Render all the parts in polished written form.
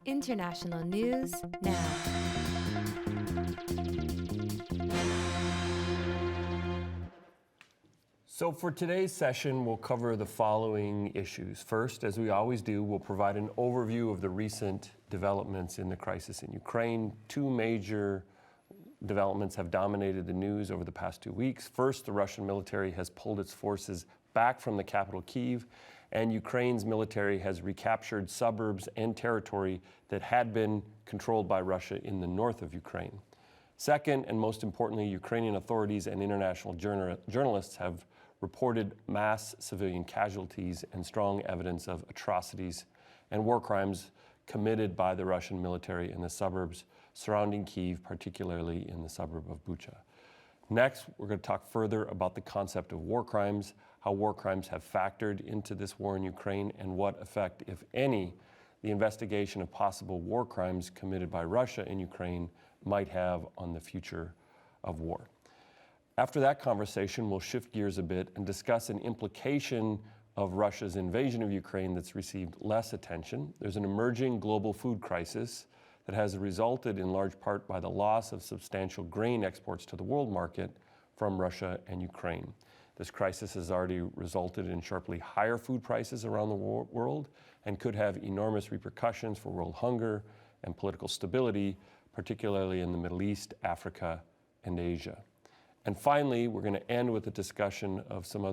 International news now. So for today's session, we'll cover the following issues. First, as we always do, we'll provide an overview of the recent developments in the crisis in Ukraine. Two major developments have dominated the news over the past 2 weeks. First, the Russian military has pulled its forces back from the capital, Kyiv, and Ukraine's military has recaptured suburbs and territory that had been controlled by Russia in the north of Ukraine. Second, and most importantly, Ukrainian authorities and international journalists have reported mass civilian casualties and strong evidence of atrocities and war crimes committed by the Russian military in the suburbs surrounding Kyiv, particularly in the suburb of Bucha. Next, we're going to talk further about the concept of war crimes, how war crimes have factored into this war in Ukraine, and what effect, if any, the investigation of possible war crimes committed by Russia in Ukraine might have on the future of war. After that conversation, we'll shift gears a bit and discuss an implication of Russia's invasion of Ukraine that's received less attention. There's an emerging global food crisis that has resulted in large part by the loss of substantial grain exports to the world market from Russia and Ukraine. This crisis has already resulted in sharply higher food prices around the world and could have enormous repercussions for world hunger and political stability, particularly in the Middle East, Africa, and Asia. And finally, we're going to end with a discussion of some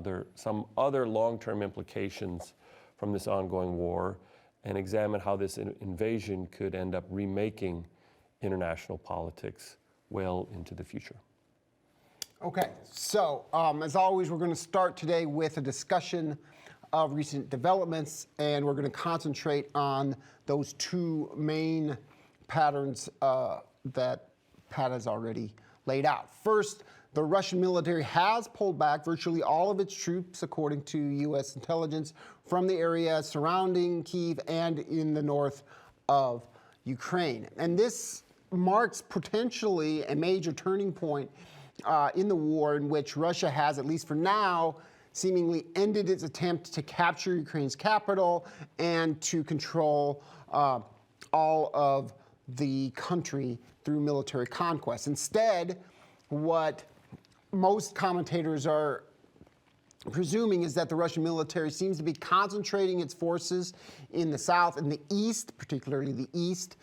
other long-term implications from this ongoing war and examine how this invasion could end up remaking international politics well into the future. Okay, so as always, we're going to start today with a discussion of recent developments, and we're going to concentrate on those two main patterns that Pat has already laid out. First, the Russian military has pulled back virtually all of its troops, according to U.S. intelligence, from the area surrounding Kyiv and in the north of Ukraine. And this marks potentially a major turning point in the war, in which Russia has, at least for now, seemingly ended its attempt to capture Ukraine's capital and to control all of the country through military conquest. Instead, what most commentators are presuming is that the Russian military seems to be concentrating its forces in the south and the east, particularly the east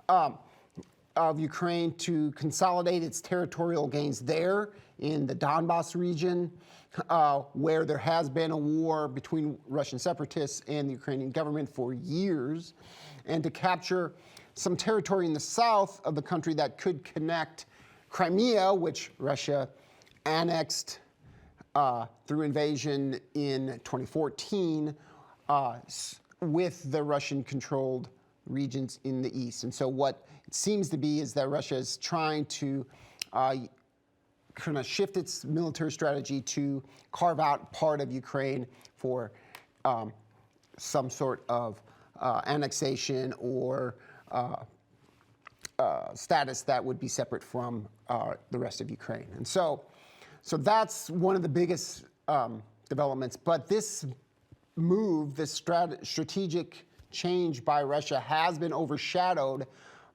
of Ukraine, to consolidate its territorial gains there in the Donbas region, where there has been a war between Russian separatists and the Ukrainian government for years, and to capture some territory in the south of the country that could connect Crimea, which Russia annexed through invasion in 2014, with the Russian-controlled regions in the east. And so what it seems to be is that Russia is trying to kind of shift its military strategy to carve out part of Ukraine for some sort of annexation or status that would be separate from the rest of Ukraine. And so that's one of the biggest developments. But this move, this strategic change by Russia, has been overshadowed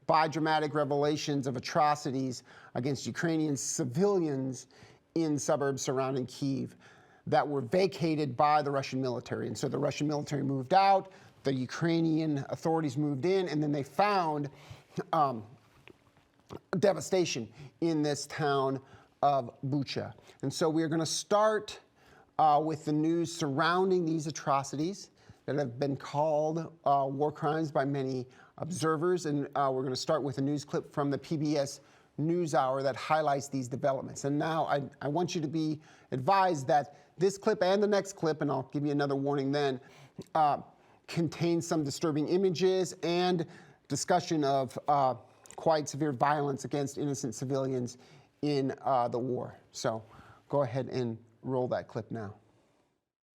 by dramatic revelations of atrocities against Ukrainian civilians in suburbs surrounding Kyiv that were vacated by the Russian military. And so the Russian military moved out, the Ukrainian authorities moved in, and then they found devastation in this town of Bucha. And so we're going to start with the news surrounding these atrocities that have been called war crimes by many observers. And we're going to start with a news clip from the PBS News Hour that highlights these developments. And now I want you to be advised that this clip and the next clip, and I'll give you another warning then, contain some disturbing images and discussion of quite severe violence against innocent civilians in the war. So go ahead and roll that clip now.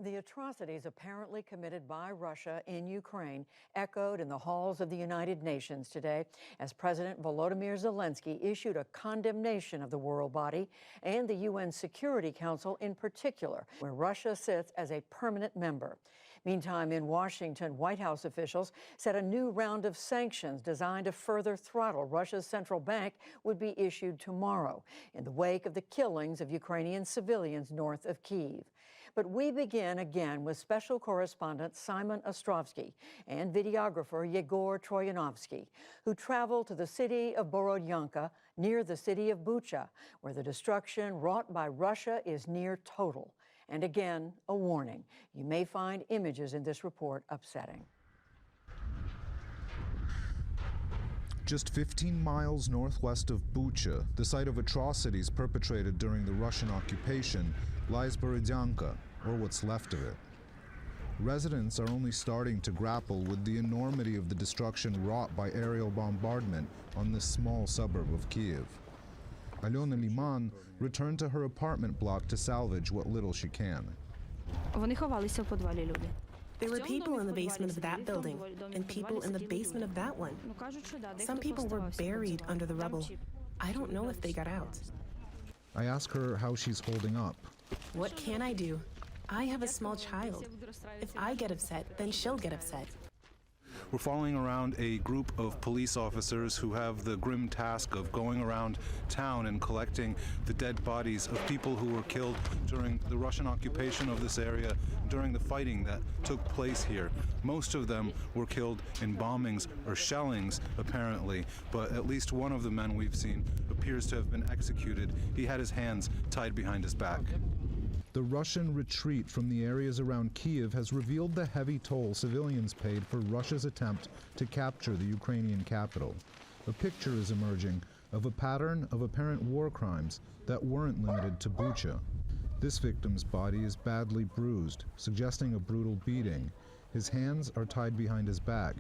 The atrocities apparently committed by Russia in Ukraine echoed in the halls of the United Nations today as President Volodymyr Zelensky issued a condemnation of the world body and the UN Security Council in particular, where Russia sits as a permanent member. Meantime, in Washington, White House officials said a new round of sanctions designed to further throttle Russia's central bank would be issued tomorrow in the wake of the killings of Ukrainian civilians north of Kyiv. But we begin again with special correspondent Simon Ostrovsky and videographer Yegor Troyanovsky, who traveled to the city of Borodyanka near the city of Bucha, where the destruction wrought by Russia is near total. And again, a warning. You may find images in this report upsetting. Just 15 miles northwest of Bucha, the site of atrocities perpetrated during the Russian occupation, lies Borodyanka, or what's left of it. Residents are only starting to grapple with the enormity of the destruction wrought by aerial bombardment on this small suburb of Kyiv. Alyona Liman returned to her apartment block to salvage what little she can. There were people in the basement of that building and people in the basement of that one. Some people were buried under the rubble. I don't know if they got out. I ask her how she's holding up. What can I do? I have a small child. If I get upset, then she'll get upset. We're following around a group of police officers who have the grim task of going around town and collecting the dead bodies of people who were killed during the Russian occupation of this area, during the fighting that took place here. Most of them were killed in bombings or shellings, apparently, but at least one of the men we've seen appears to have been executed. He had his hands tied behind his back. The Russian retreat from the areas around Kyiv has revealed the heavy toll civilians paid for Russia's attempt to capture the Ukrainian capital. A picture is emerging of a pattern of apparent war crimes that weren't limited to Bucha. This victim's body is badly bruised, suggesting a brutal beating. His hands are tied behind his back,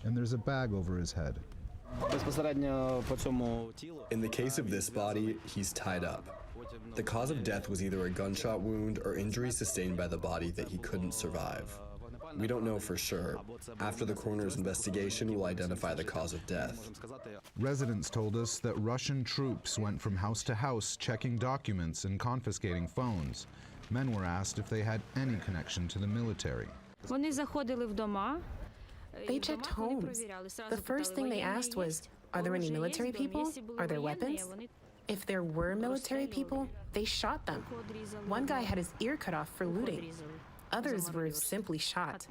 and there's a bag over his head. In the case of this body, he's tied up. The cause of death was either a gunshot wound or injuries sustained by the body that he couldn't survive. We don't know for sure. After the coroner's investigation, we'll identify the cause of death. Residents told us that Russian troops went from house to house checking documents and confiscating phones. Men were asked if they had any connection to the military. They checked homes. The first thing they asked was, are there any military people? Are there weapons? If there were military people, they shot them. One guy had his ear cut off for looting. Others were simply shot.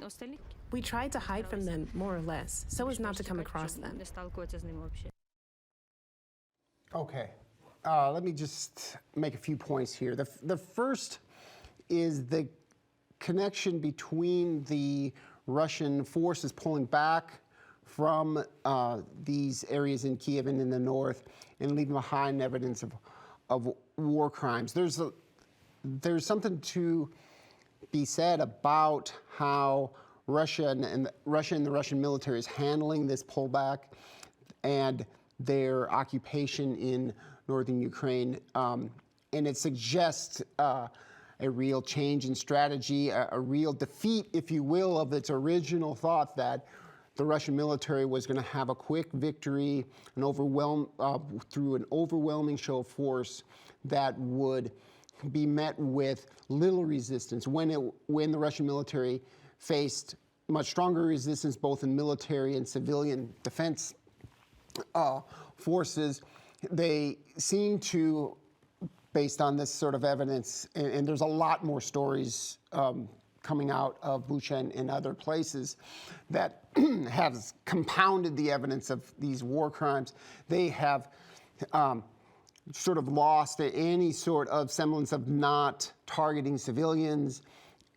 We tried to hide from them, more or less, so as not to come across them. Okay, let me just make a few points here. The first is the connection between the Russian forces pulling back from these areas in Kyiv and in the north and leaving behind evidence of war crimes. There's something to be said about how Russia and the Russian military is handling this pullback and their occupation in northern Ukraine. And it suggests a real change in strategy, a real defeat, if you will, of its original thought that the Russian military was going to have a quick victory through an overwhelming show of force that would be met with little resistance. When the Russian military faced much stronger resistance, both in military and civilian defense forces, they seem to, based on this sort of evidence, and there's a lot more stories coming out of Bucha and other places that have compounded the evidence of these war crimes. They have sort of lost any sort of semblance of not targeting civilians.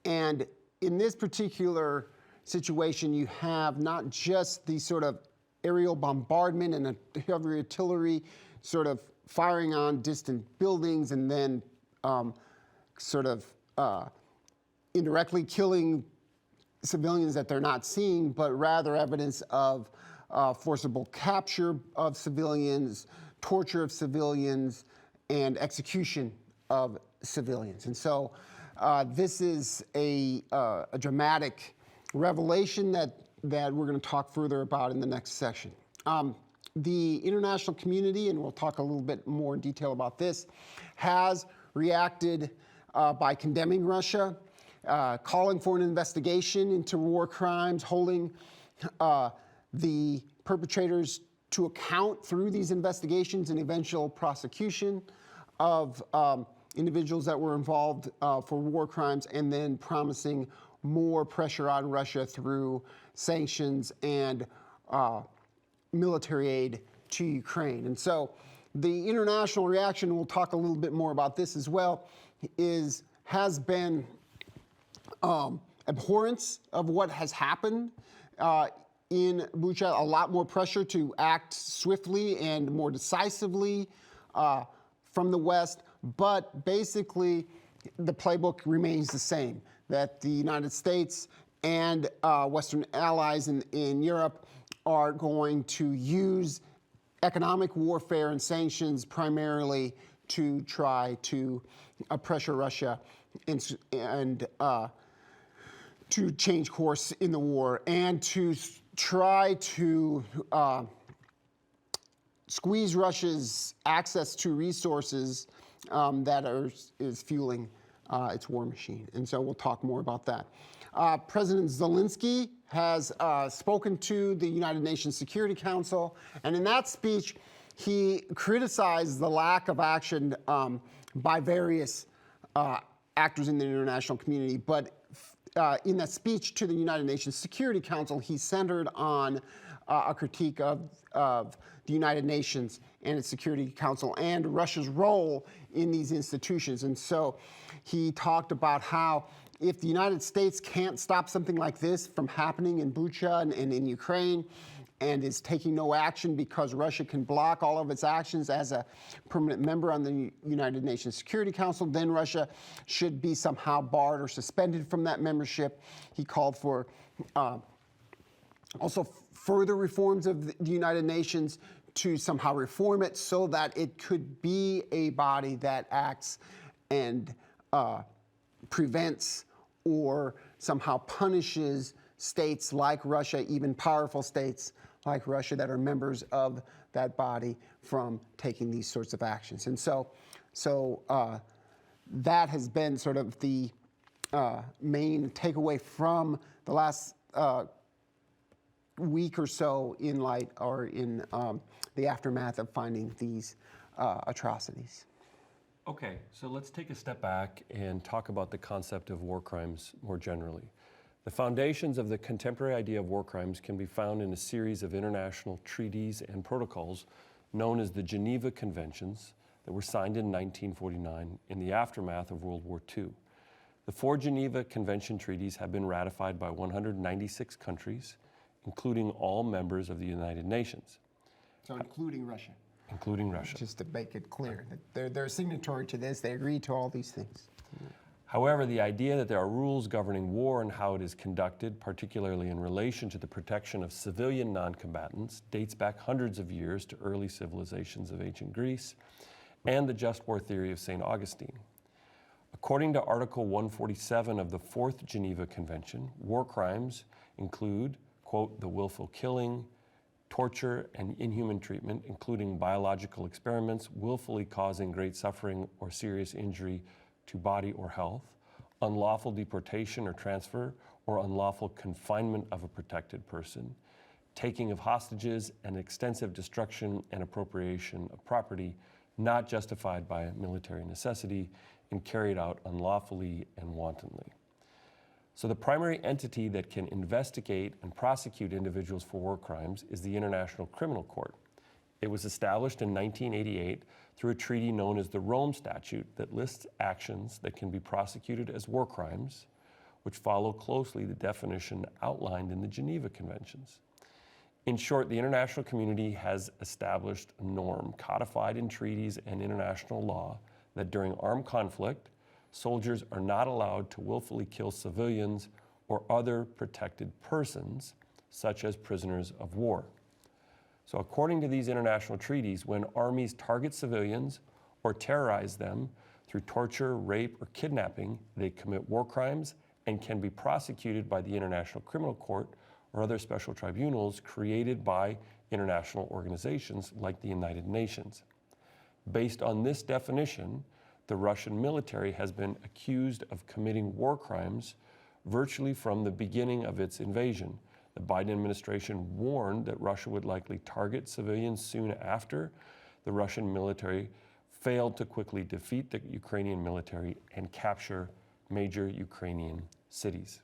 And in this particular situation, you have not just the sort of aerial bombardment and a heavy artillery sort of firing on distant buildings and then indirectly killing civilians that they're not seeing, but rather evidence of forcible capture of civilians, torture of civilians, and execution of civilians. And so this is a dramatic revelation that we're going to talk further about in the next section. The international community, and we'll talk a little bit more in detail about this, has reacted by condemning Russia calling for an investigation into war crimes, holding the perpetrators to account through these investigations and eventual prosecution of individuals that were involved for war crimes, and then promising more pressure on Russia through sanctions and military aid to Ukraine. And so the international reaction, we'll talk a little bit more about this as well, has been abhorrence of what has happened in Bucha, a lot more pressure to act swiftly and more decisively from the West, but basically the playbook remains the same, that the United States and Western allies in Europe are going to use economic warfare and sanctions primarily to try to pressure Russia and to change course in the war, and to try to squeeze Russia's access to resources that is fueling its war machine. And so we'll talk more about that. President Zelensky has spoken to the United Nations Security Council, and in that speech, he criticized the lack of action by various actors in the international community. But in that speech to the United Nations Security Council, he centered on a critique of the United Nations and its Security Council and Russia's role in these institutions. And so he talked about how if the United States can't stop something like this from happening in Bucha and in Ukraine, and is taking no action because Russia can block all of its actions as a permanent member on the United Nations Security Council, then Russia should be somehow barred or suspended from that membership. He called for also further reforms of the United Nations to somehow reform it so that it could be a body that acts and prevents or somehow punishes states like Russia, even powerful states like Russia that are members of that body, from taking these sorts of actions. And so that has been sort of the main takeaway from the last week or so in light or in the aftermath of finding these atrocities. Okay, so let's take a step back and talk about the concept of war crimes more generally. The foundations of the contemporary idea of war crimes can be found in a series of international treaties and protocols known as the Geneva Conventions that were signed in 1949 in the aftermath of World War II. The 4 Geneva Convention treaties have been ratified by 196 countries, including all members of the United Nations. So including Russia. Including Russia. Just to make it clear that they're signatory to this, they agree to all these things. However, the idea that there are rules governing war and how it is conducted, particularly in relation to the protection of civilian non-combatants, dates back hundreds of years to early civilizations of ancient Greece and the just war theory of St. Augustine. According to Article 147 of the 4th Geneva Convention, war crimes include, quote, the willful killing, torture, and inhuman treatment, including biological experiments, willfully causing great suffering or serious injury to body or health, unlawful deportation or transfer, or unlawful confinement of a protected person, taking of hostages, and extensive destruction and appropriation of property not justified by military necessity and carried out unlawfully and wantonly. So the primary entity that can investigate and prosecute individuals for war crimes is the International Criminal Court. It was established in 1988 through a treaty known as the Rome Statute that lists actions that can be prosecuted as war crimes, which follow closely the definition outlined in the Geneva Conventions. In short, the international community has established a norm codified in treaties and international law that during armed conflict, soldiers are not allowed to willfully kill civilians or other protected persons, such as prisoners of war. So according to these international treaties, when armies target civilians or terrorize them through torture, rape, or kidnapping, they commit war crimes and can be prosecuted by the International Criminal Court or other special tribunals created by international organizations like the United Nations. Based on this definition, the Russian military has been accused of committing war crimes virtually from the beginning of its invasion. The Biden administration warned that Russia would likely target civilians soon after the Russian military failed to quickly defeat the Ukrainian military and capture major Ukrainian cities.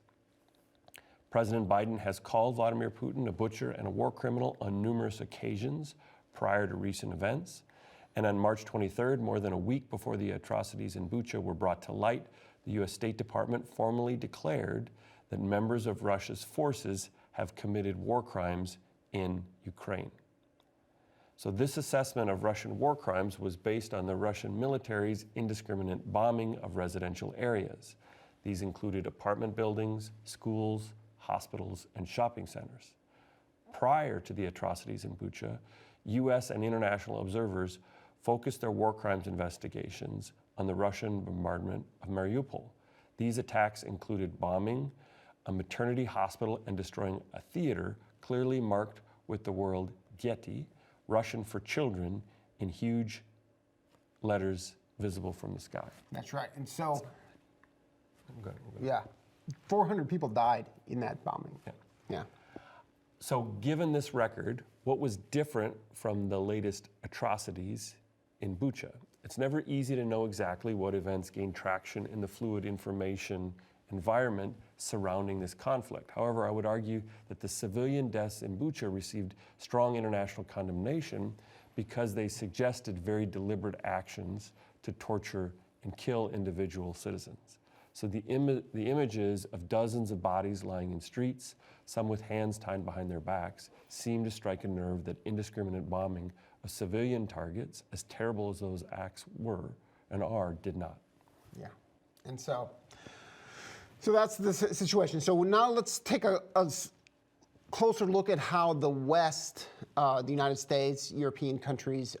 President Biden has called Vladimir Putin a butcher and a war criminal on numerous occasions prior to recent events. And on March 23rd, more than a week before the atrocities in Bucha were brought to light, the U.S. State Department formally declared that members of Russia's forces have committed war crimes in Ukraine. So this assessment of Russian war crimes was based on the Russian military's indiscriminate bombing of residential areas. These included apartment buildings, schools, hospitals, and shopping centers. Prior to the atrocities in Bucha, U.S. and international observers focused their war crimes investigations on the Russian bombardment of Mariupol. These attacks included bombing a maternity hospital and destroying a theater clearly marked with the word Getty, Russian for children, in huge letters visible from the sky. That's right. And so, yeah, 400 people died in that bombing. Yeah. So given this record, what was different from the latest atrocities in Bucha? It's never easy to know exactly what events gained traction in the fluid information environment surrounding this conflict. However, I would argue that the civilian deaths in Bucha received strong international condemnation because they suggested very deliberate actions to torture and kill individual citizens. So the images of dozens of bodies lying in streets, some with hands tied behind their backs, seem to strike a nerve that indiscriminate bombing of civilian targets, as terrible as those acts were and are, did not. Yeah. And so that's the situation. So now let's take a closer look at how the West, the United States, European countries,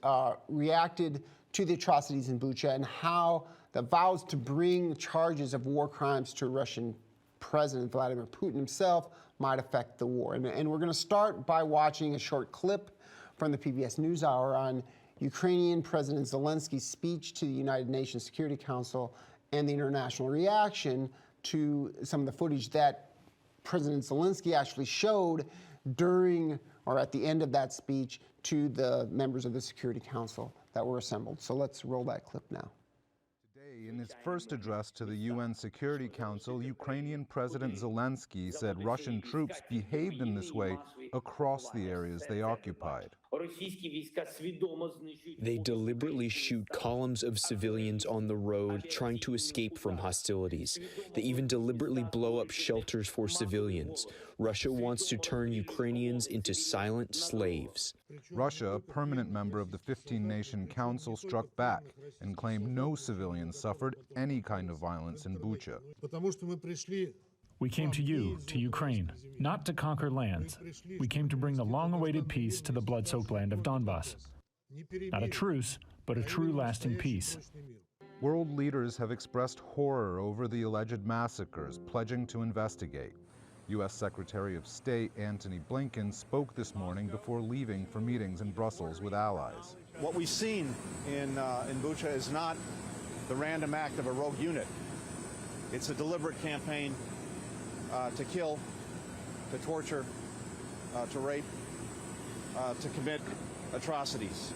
reacted to the atrocities in Bucha and how the vows to bring charges of war crimes to Russian President Vladimir Putin himself might affect the war. And we're going to start by watching a short clip from the PBS News Hour on Ukrainian President Zelensky's speech to the United Nations Security Council and the international reaction to some of the footage that President Zelensky actually showed during or at the end of that speech to the members of the Security Council that were assembled. So let's roll that clip now. Today, in his first address to the UN Security Council, Ukrainian President Zelensky said Russian troops behaved in this way across the areas they occupied. They deliberately shoot columns of civilians on the road trying to escape from hostilities. They even deliberately blow up shelters for civilians. Russia wants to turn Ukrainians into silent slaves. Russia, a permanent member of the 15-nation council, struck back and claimed no civilians suffered any kind of violence in Bucha. We came to you, to Ukraine, not to conquer lands. We came to bring the long-awaited peace to the blood-soaked land of Donbass. Not a truce, but a true lasting peace. World leaders have expressed horror over the alleged massacres, pledging to investigate. U.S. Secretary of State Antony Blinken spoke this morning before leaving for meetings in Brussels with allies. What we've seen in Bucha is not the random act of a rogue unit. It's a deliberate campaign to kill, to torture, to rape, to commit atrocities.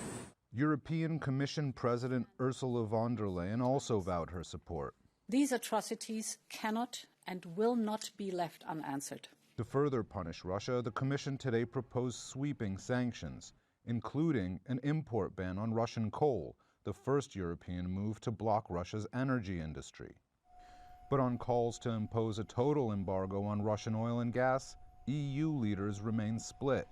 European Commission President Ursula von der Leyen also vowed her support. These atrocities cannot and will not be left unanswered. To further punish Russia, the Commission today proposed sweeping sanctions, including an import ban on Russian coal, the first European move to block Russia's energy industry. But on calls to impose a total embargo on Russian oil and gas, EU leaders remain split.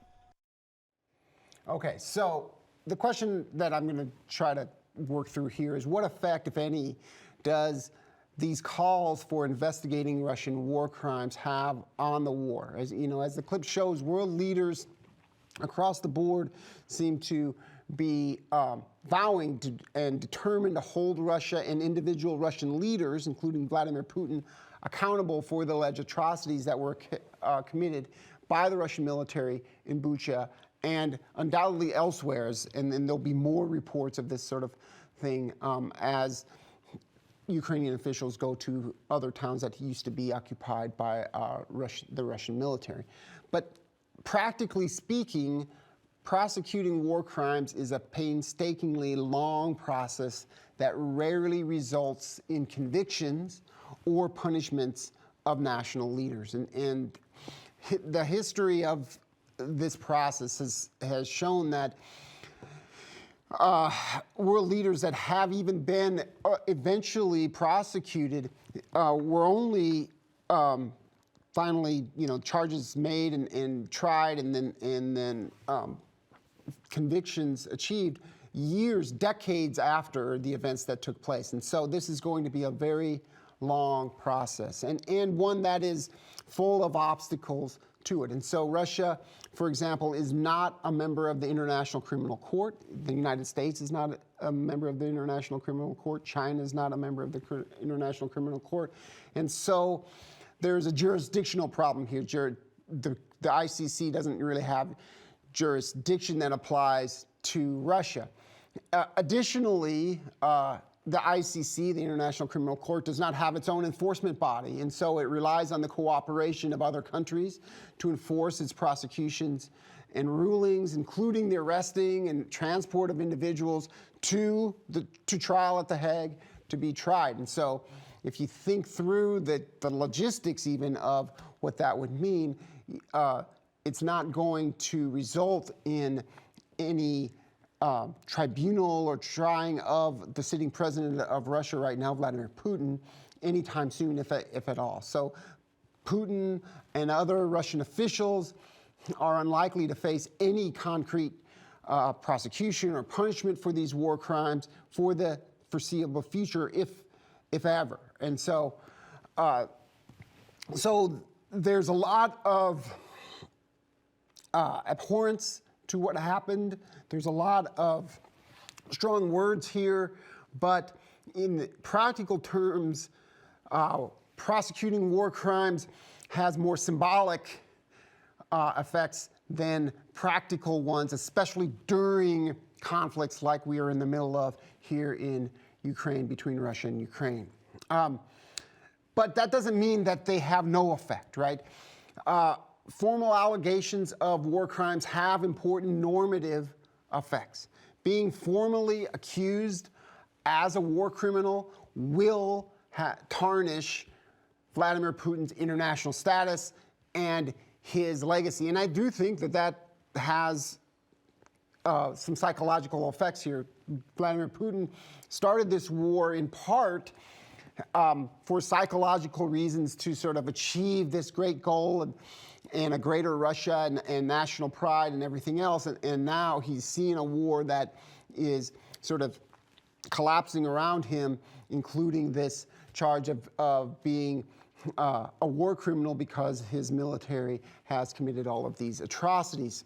Okay, so the question that I'm going to try to work through here is what effect, if any, does these calls for investigating Russian war crimes have on the war? As you know, as the clip shows, world leaders across the board seem to be vowing to and determined to hold Russia and individual Russian leaders, including Vladimir Putin, accountable for the alleged atrocities that were committed by the Russian military in Bucha and undoubtedly elsewhere. And there'll be more reports of this sort of thing as Ukrainian officials go to other towns that used to be occupied by the Russian military. But practically speaking, prosecuting war crimes is a painstakingly long process that rarely results in convictions or punishments of national leaders. And the history of this process has shown that world leaders that have even been eventually prosecuted were only finally, charges made and tried and then convictions achieved years, decades after the events that took place. And so this is going to be a very long process and one that is full of obstacles to it. And so Russia, for example, is not a member of the International Criminal Court. The United States is not a member of the International Criminal Court. China is not a member of the International Criminal Court. And so there's a jurisdictional problem here. The ICC doesn't really have jurisdiction that applies to Russia. Additionally, the ICC, the International Criminal Court, does not have its own enforcement body, and so it relies on the cooperation of other countries to enforce its prosecutions and rulings, including the arresting and transport of individuals to trial at The Hague to be tried. And so if you think through the logistics even of what that would mean, it's not going to result in any tribunal or trying of the sitting president of Russia right now, Vladimir Putin, anytime soon, if at all. So Putin and other Russian officials are unlikely to face any concrete prosecution or punishment for these war crimes for the foreseeable future, if ever. And so, so there's a lot of abhorrence to what happened. There's a lot of strong words here, but in practical terms, prosecuting war crimes has more symbolic effects than practical ones, especially during conflicts like we are in the middle of here in Ukraine, between Russia and Ukraine. But that doesn't mean that they have no effect, right? Formal allegations of war crimes have important normative effects. Being formally accused as a war criminal will tarnish Vladimir Putin's international status and his legacy. And I do think that has some psychological effects here. Vladimir Putin started this war in part for psychological reasons to sort of achieve this great goal and a greater Russia and national pride and everything else. And now he's seeing a war that is sort of collapsing around him, including this charge of being a war criminal because his military has committed all of these atrocities.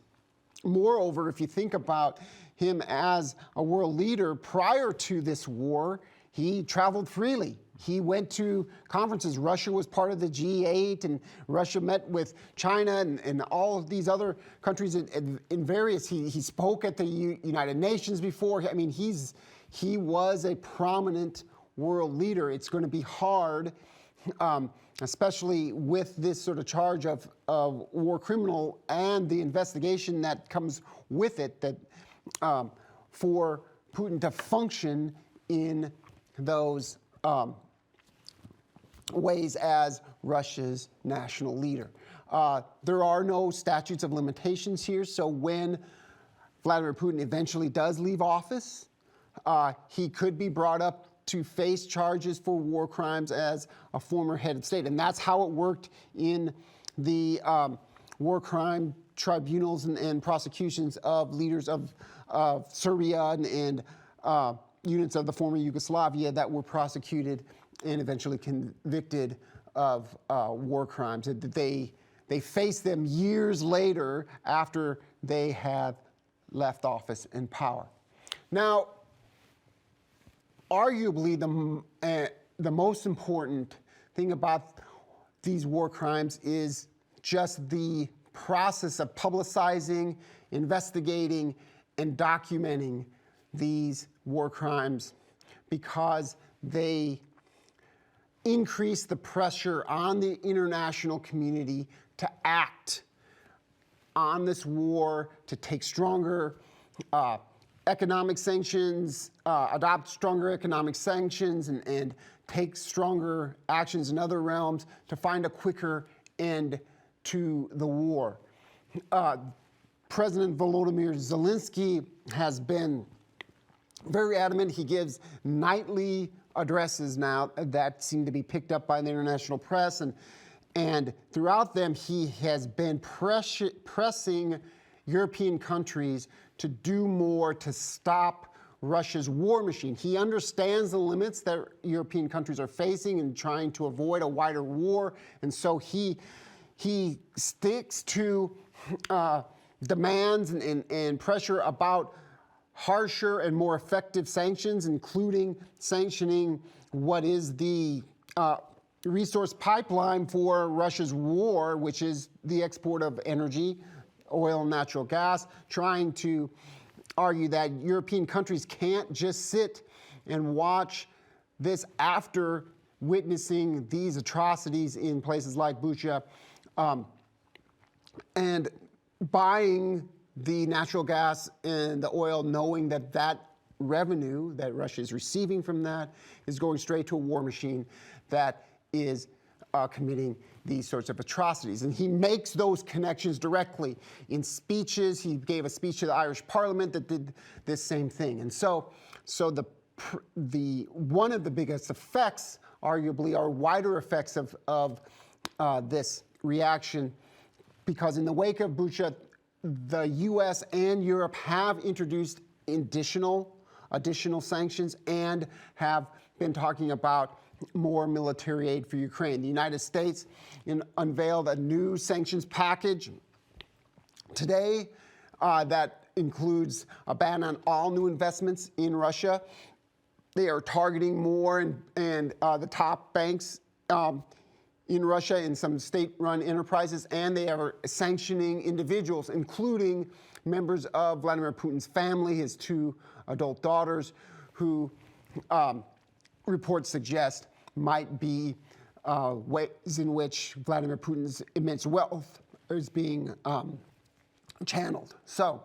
Moreover, if you think about him as a world leader prior to this war, he traveled freely. He went to conferences. Russia was part of the G8, and Russia met with China and all of these other countries in various. He spoke at the United Nations before. I mean, he was a prominent world leader. It's going to be hard, especially with this sort of charge of war criminal and the investigation that comes with it, that for Putin to function in those ways as Russia's national leader. There are no statutes of limitations here, so when Vladimir Putin eventually does leave office, he could be brought up to face charges for war crimes as a former head of state. And that's how it worked in the war crime tribunals and prosecutions of leaders of Serbia and units of the former Yugoslavia that were prosecuted and eventually convicted of war crimes. They faced them years later after they have left office and power. Now, arguably the most important thing about these war crimes is just the process of publicizing, investigating, and documenting these war crimes, because they increase the pressure on the international community to act on this war, to take stronger economic sanctions, adopt stronger economic sanctions, and take stronger actions in other realms to find a quicker end to the war. President Volodymyr Zelensky has been very adamant. He gives nightly addresses now that seem to be picked up by the international press, and throughout them he has been pressing European countries to do more to stop Russia's war machine. He understands the limits that European countries are facing in trying to avoid a wider war, and so he sticks to demands and pressure about harsher and more effective sanctions, including sanctioning what is the resource pipeline for Russia's war, which is the export of energy, oil and natural gas, trying to argue that European countries can't just sit and watch this after witnessing these atrocities in places like Bucha, and buying the natural gas and the oil, knowing that that revenue that Russia is receiving from that is going straight to a war machine that is committing these sorts of atrocities. And he makes those connections directly in speeches. He gave a speech to the Irish Parliament that did this same thing. And so the one of the biggest effects, arguably, are wider effects of this reaction, because in the wake of Bucha, the U.S. and Europe have introduced additional sanctions and have been talking about more military aid for Ukraine. The United States unveiled a new sanctions package today that includes a ban on all new investments in Russia. They are targeting more and the top banks in Russia in some state-run enterprises, and they are sanctioning individuals, including members of Vladimir Putin's family, his two adult daughters, who reports suggest might be ways in which Vladimir Putin's immense wealth is being channeled. So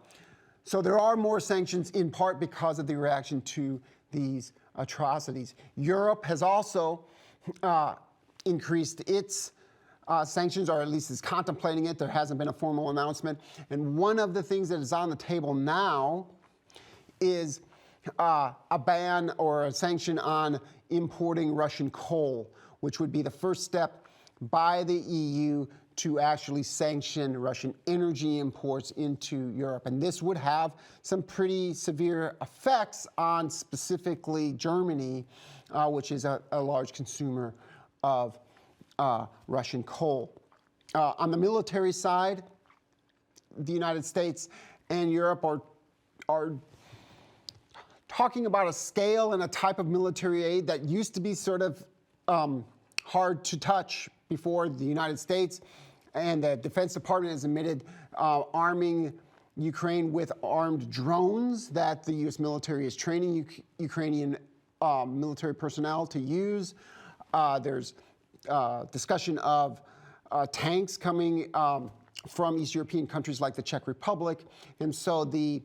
there are more sanctions, in part because of the reaction to these atrocities. Europe has also increased its sanctions, or at least is contemplating it. There hasn't been a formal announcement. And one of the things that is on the table now is a ban or a sanction on importing Russian coal, which would be the first step by the EU to actually sanction Russian energy imports into Europe. And this would have some pretty severe effects on specifically Germany, which is a large consumer of Russian coal. On the military side, the United States and Europe are talking about a scale and a type of military aid that used to be sort of hard to touch before. The United States and the Defense Department has admitted arming Ukraine with armed drones that the U.S. military is training Ukrainian military personnel to use. There's discussion of tanks coming from East European countries like the Czech Republic. And so the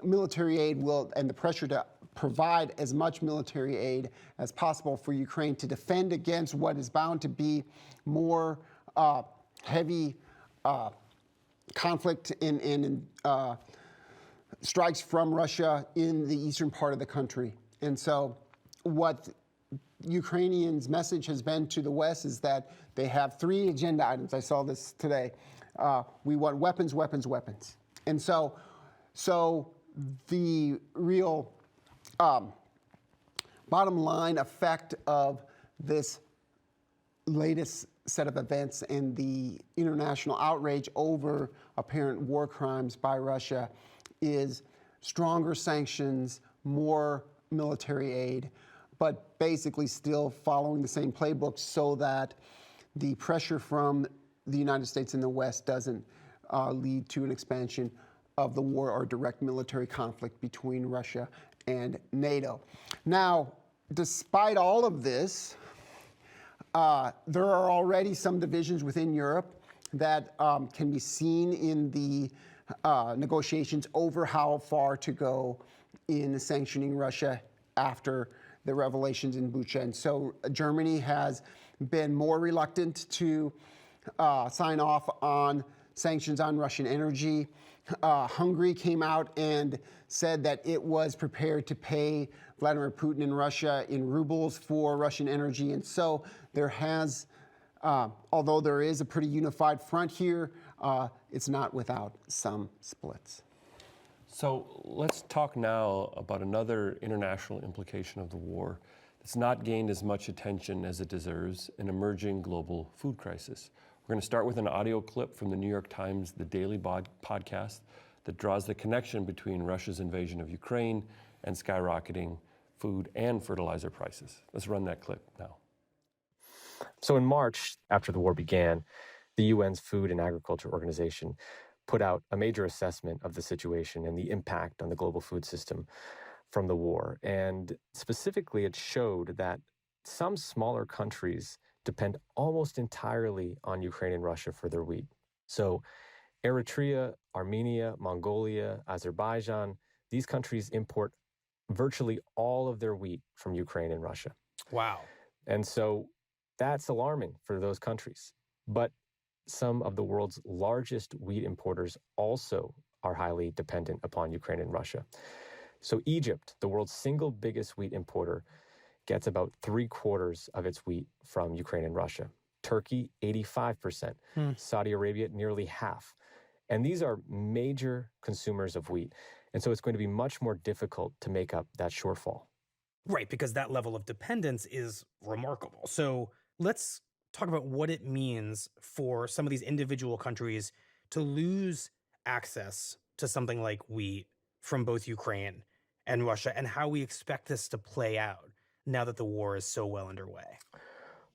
military aid and the pressure to provide as much military aid as possible for Ukraine to defend against what is bound to be more heavy conflict and strikes from Russia in the eastern part of the country. And so what Ukrainians' message has been to the West is that they have three agenda items. I saw this today. We want weapons, weapons, weapons. And so the real bottom line effect of this latest set of events and the international outrage over apparent war crimes by Russia is stronger sanctions, more military aid, but basically still following the same playbook so that the pressure from the United States and the West doesn't lead to an expansion of the war or direct military conflict between Russia and NATO. Now, despite all of this, There are already some divisions within Europe that can be seen in the negotiations over how far to go in sanctioning Russia after the revelations in Bucha. And so Germany has been more reluctant to sign off on sanctions on Russian energy. Hungary came out and said that it was prepared to pay Vladimir Putin in Russia in rubles for Russian energy. And so there has, although there is a pretty unified front here, it's not without some splits. So let's talk now about another international implication of the war that's not gained as much attention as it deserves, an emerging global food crisis. We're going to start with an audio clip from the New York Times The Daily podcast that draws the connection between Russia's invasion of Ukraine and skyrocketing food and fertilizer prices. Let's run that clip now. So in March, after the war began, the UN's Food and Agriculture Organization put out a major assessment of the situation and the impact on the global food system from the war. And specifically, it showed that some smaller countries depend almost entirely on Ukraine and Russia for their wheat. So Eritrea, Armenia, Mongolia, Azerbaijan, these countries import virtually all of their wheat from Ukraine and Russia. Wow. And so that's alarming for those countries. But some of the world's largest wheat importers also are highly dependent upon Ukraine and Russia. So Egypt, the world's single biggest wheat importer, gets about 3/4 of its wheat from Ukraine and Russia. Turkey, 85%. Saudi Arabia, nearly half. And these are major consumers of wheat. And so it's going to be much more difficult to make up that shortfall. Right, because that level of dependence is remarkable. So let's talk about what it means for some of these individual countries to lose access to something like wheat from both Ukraine and Russia, and how we expect this to play out now that the war is so well underway.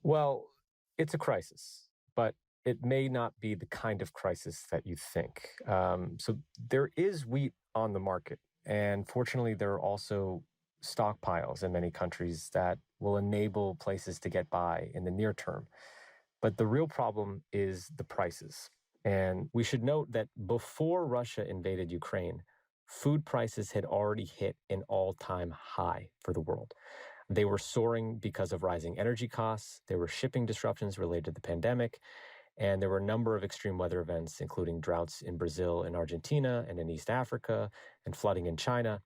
Well, it's a crisis, but it may not be the kind of crisis that you think. So there is wheat on the market, and fortunately there are also stockpiles in many countries that will enable places to get by in the near term. But the real problem is the prices. And we should note that before Russia invaded Ukraine, food prices had already hit an all-time high for the world. They were soaring because of rising energy costs, there were shipping disruptions related to the pandemic, and there were a number of extreme weather events, including droughts in Brazil and Argentina and in East Africa, and flooding in China,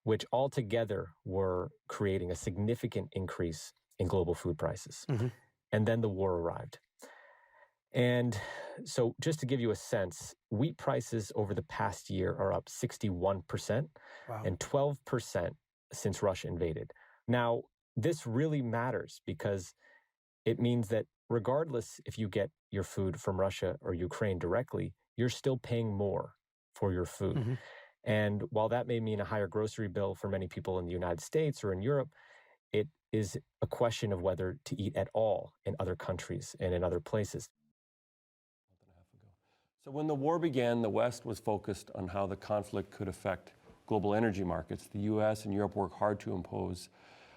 which altogether were creating a significant increase in global food prices. And then the war arrived. And so just to give you a sense, wheat prices over the past year are up 61% and 12% since Russia invaded. Now, this really matters because it means that regardless if you get your food from Russia or Ukraine directly, you're still paying more for your food. And while that may mean a higher grocery bill for many people in the United States or in Europe, it is a question of whether to eat at all in other countries and in other places. So when the war began, the West was focused on how the conflict could affect global energy markets. The US and Europe worked hard to impose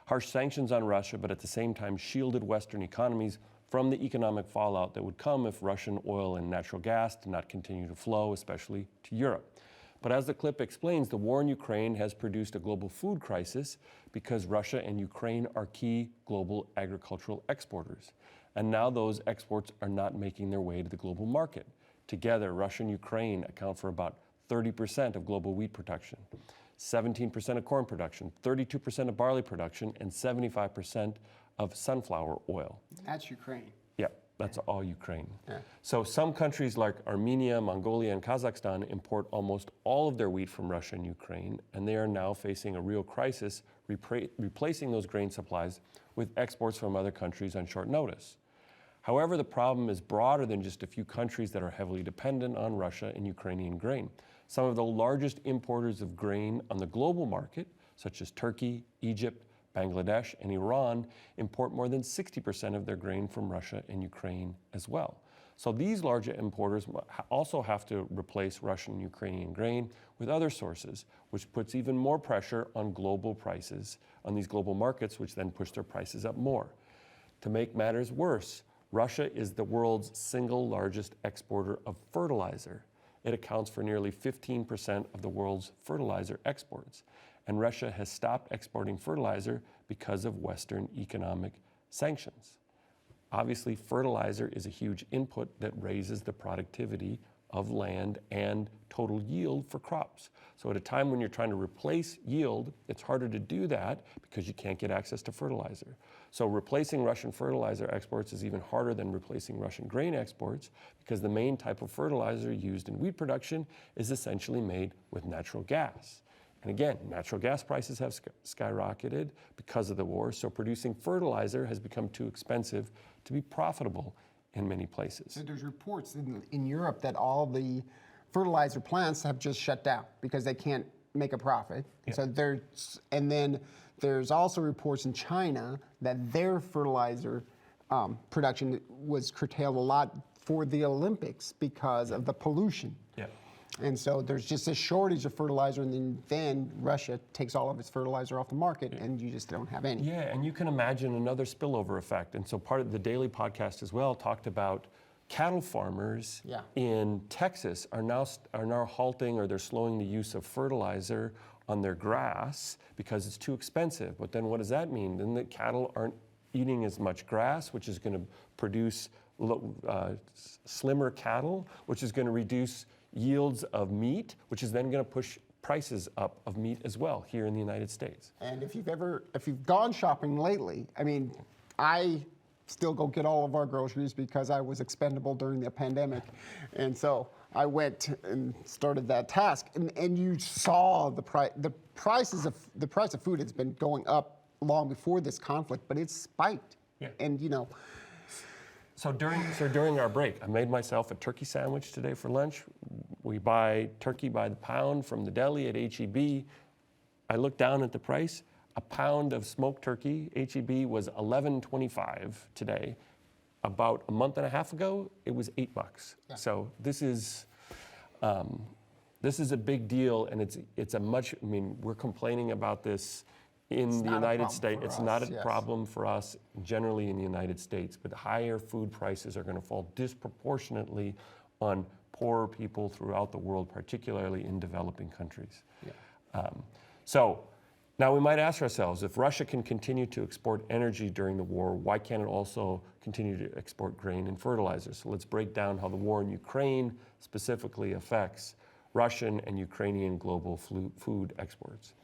harsh sanctions on Russia, but at the same time shielded Western economies from the economic fallout that would come if Russian oil and natural gas did not continue to flow, especially to Europe. But as the clip explains, the war in Ukraine has produced a global food crisis because Russia and Ukraine are key global agricultural exporters. And now those exports are not making their way to the global market. Together, Russia and Ukraine account for about 30% of global wheat production, 17% of corn production, 32% of barley production, and 75% of sunflower oil. That's Ukraine. Yeah, that's all Ukraine. So some countries like Armenia, Mongolia, and Kazakhstan import almost all of their wheat from Russia and Ukraine, and they are now facing a real crisis, replacing those grain supplies with exports from other countries on short notice. However, the problem is broader than just a few countries that are heavily dependent on Russia and Ukrainian grain. Some of the largest importers of grain on the global market, such as Turkey, Egypt, Bangladesh, and Iran, import more than 60% of their grain from Russia and Ukraine as well. So these larger importers also have to replace Russian and Ukrainian grain with other sources, which puts even more pressure on global prices, on these global markets, which then push their prices up more. To make matters worse, Russia is the world's single largest exporter of fertilizer. It accounts for nearly 15% of the world's fertilizer exports. And Russia has stopped exporting fertilizer because of Western economic sanctions. Obviously, fertilizer is a huge input that raises the productivity of land and total yield for crops. So at a time when you're trying to replace yield, it's harder to do that because you can't get access to fertilizer. So replacing Russian fertilizer exports is even harder than replacing Russian grain exports because the main type of fertilizer used in wheat production is essentially made with natural gas. And again, natural gas prices have skyrocketed because of the war, so producing fertilizer has become too expensive to be profitable in many places. So there's reports in Europe that all the fertilizer plants have just shut down because they can't make a profit. Yeah. So then there's also reports in China that their fertilizer production was curtailed a lot for the Olympics because of the pollution. Yeah. And so there's just a shortage of fertilizer, and then Russia takes all of its fertilizer off the market, and you just don't have any. Yeah, and you can imagine another spillover effect. And so part of the Daily podcast as well talked about cattle farmers in Texas are now halting, or they're slowing the use of fertilizer on their grass because it's too expensive. But then what does that mean? Then the cattle aren't eating as much grass, which is going to produce slimmer cattle, which is going to reduce yields of meat, which is then going to push prices up of meat as well here in the United States. And if you've gone shopping lately, I mean, I still go get all of our groceries because I was expendable during the pandemic. And so I went and started that task. And you saw the price of food has been going up long before this conflict, but it's spiked. Yeah. And So during our break, I made myself a turkey sandwich today for lunch. We buy turkey by the pound from the deli at H-E-B. I looked down at the price. A pound of smoked turkey, H-E-B, was $11.25 today. About a month and a half ago, it was $8. Yeah. So this is a big deal, and it's a much. I mean, we're complaining about this in the United States. It's not a problem for us generally in the United States, but higher food prices are going to fall disproportionately on poorer people throughout the world, particularly in developing countries. Yeah. So now we might ask ourselves, if Russia can continue to export energy during the war, why can't it also continue to export grain and fertilizer? So let's break down how the war in Ukraine specifically affects Russian and Ukrainian global food exports.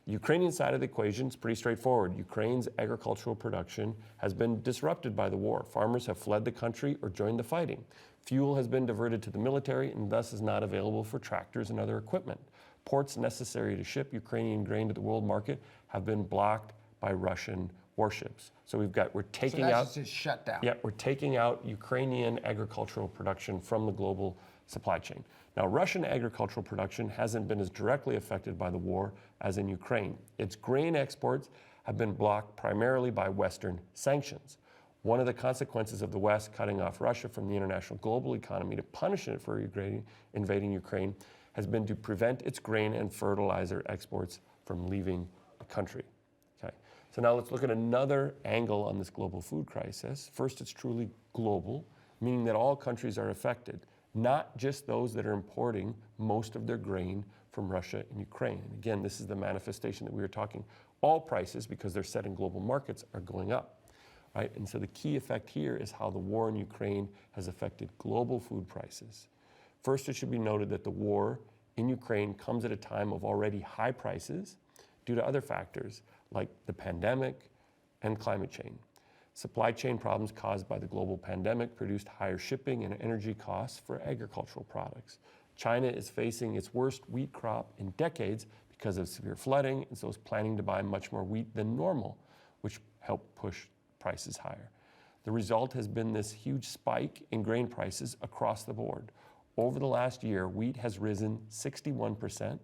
The Ukrainian side of the equation is pretty straightforward. Ukraine's agricultural production has been disrupted by the war. Farmers have fled the country or joined the fighting. Fuel has been diverted to the military and thus is not available for tractors and other equipment. Ports necessary to ship Ukrainian grain to the world market have been blocked by Russian warships. So we're taking out. Just shut down. Yeah, we're taking out Ukrainian agricultural production from the global supply chain. Now, Russian agricultural production hasn't been as directly affected by the war as in Ukraine. Its grain exports have been blocked primarily by Western sanctions. One of the consequences of the West cutting off Russia from the international global economy to punish it for invading Ukraine has been to prevent its grain and fertilizer exports from leaving the country. Okay. So now let's look at another angle on this global food crisis. First, it's truly global, meaning that all countries are affected, not just those that are importing most of their grain from Russia and Ukraine. And again, this is the manifestation that we were talking. All prices, because they're set in global markets, are going up, right? And so the key effect here is how the war in Ukraine has affected global food prices. First, it should be noted that the war in Ukraine comes at a time of already high prices due to other factors like the pandemic and climate change. Supply chain problems caused by the global pandemic produced higher shipping and energy costs for agricultural products. China is facing its worst wheat crop in decades because of severe flooding, and so is planning to buy much more wheat than normal, which helped push prices higher. The result has been this huge spike in grain prices across the board. Over the last year, wheat has risen 61%,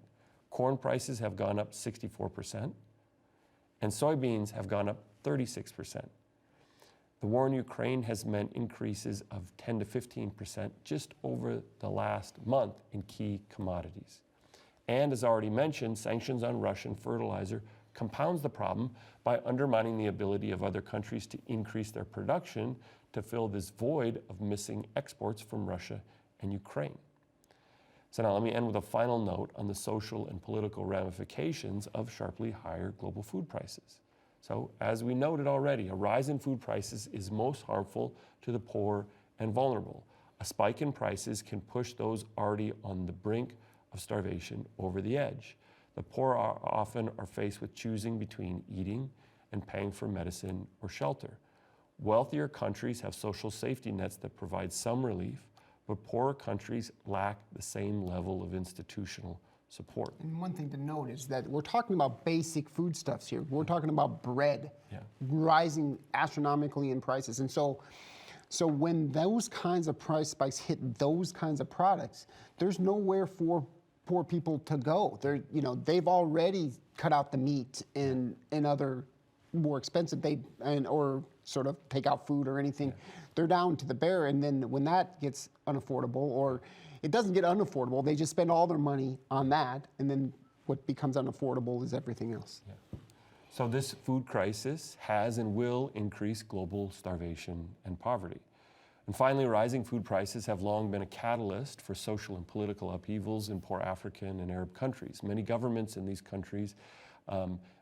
corn prices have gone up 64%, and soybeans have gone up 36%. The war in Ukraine has meant increases of 10 to 15% just over the last month in key commodities. And as already mentioned, sanctions on Russian fertilizer compounds the problem by undermining the ability of other countries to increase their production to fill this void of missing exports from Russia and Ukraine. So now let me end with a final note on the social and political ramifications of sharply higher global food prices. So as we noted already, a rise in food prices is most harmful to the poor and vulnerable. A spike in prices can push those already on the brink of starvation over the edge. The poor often are faced with choosing between eating and paying for medicine or shelter. Wealthier countries have social safety nets that provide some relief, but poorer countries lack the same level of institutional support. And one thing to note is that we're talking about basic foodstuffs here. We're talking about bread rising astronomically in prices. And so when those kinds of price spikes hit those kinds of products, there's nowhere for poor people to go. They've already cut out the meat and other more expensive or sort of take out food or anything. They're down to the bare, and then when that gets unaffordable, or it doesn't get unaffordable, they just spend all their money on that, and then what becomes unaffordable is everything else. So this food crisis has and will increase global starvation and poverty. And finally, rising food prices have long been a catalyst for social and political upheavals in poor African and Arab countries. Many governments in these countries,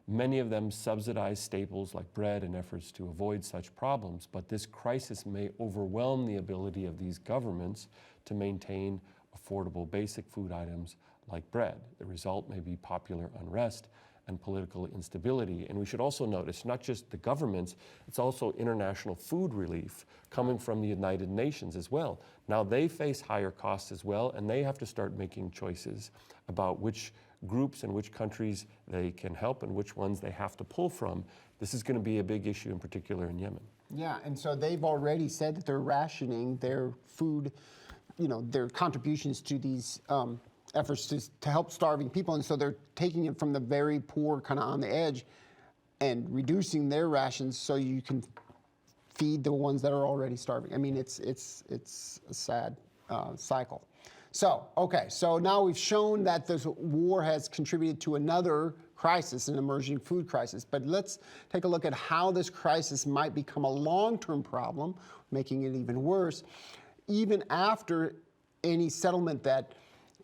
many of them subsidize staples like bread in efforts to avoid such problems, but this crisis may overwhelm the ability of these governments to maintain affordable basic food items like bread. The result may be popular unrest and political instability. And we should also notice, not just the governments, it's also international food relief coming from the United Nations as well. Now they face higher costs as well, and they have to start making choices about which groups and which countries they can help and which ones they have to pull from. This is going to be a big issue in particular in Yemen. Yeah, and so they've already said that they're rationing their food, their contributions to these efforts to help starving people. And so they're taking it from the very poor kind of on the edge and reducing their rations so you can feed the ones that are already starving. I mean, it's a sad cycle. So now we've shown that this war has contributed to another crisis, an emerging food crisis. But let's take a look at how this crisis might become a long-term problem, making it even worse, even after any settlement that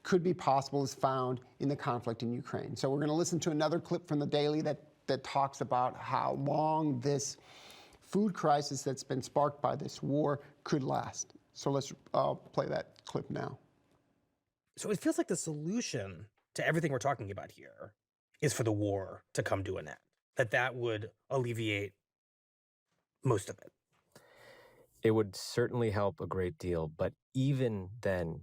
could be possible is found in the conflict in Ukraine. So we're going to listen to another clip from The Daily that talks about how long this food crisis that's been sparked by this war could last. So let's play that clip now. So it feels like the solution to everything we're talking about here is for the war to come to an end, that would alleviate most of it. It would certainly help a great deal, but even then,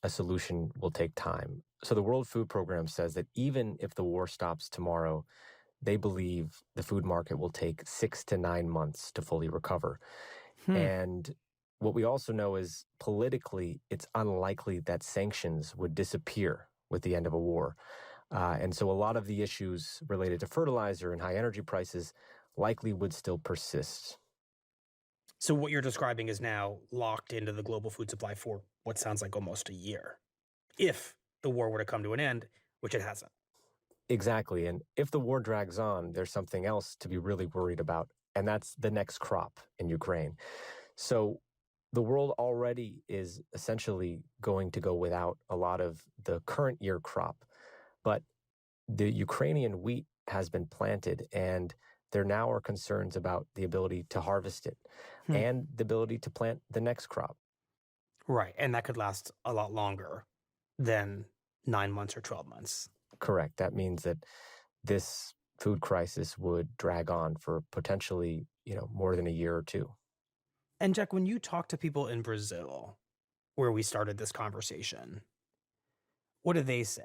a solution will take time. So the World Food Program says that even if the war stops tomorrow, they believe the food market will take 6 to 9 months to fully recover. And what we also know is politically, it's unlikely that sanctions would disappear with the end of a war. And so a lot of the issues related to fertilizer and high energy prices likely would still persist. So what you're describing is now locked into the global food supply for what sounds like almost a year, if the war were to come to an end, which it hasn't. Exactly. And if the war drags on, there's something else to be really worried about, and that's the next crop in Ukraine. So the world already is essentially going to go without a lot of the current year crop, but the Ukrainian wheat has been planted, and there now are concerns about the ability to harvest it and the ability to plant the next crop. Right. And that could last a lot longer than 9 months or 12 months. Correct. That means that this food crisis would drag on for potentially, more than a year or two. And Jack, when you talk to people in Brazil, where we started this conversation, what do they say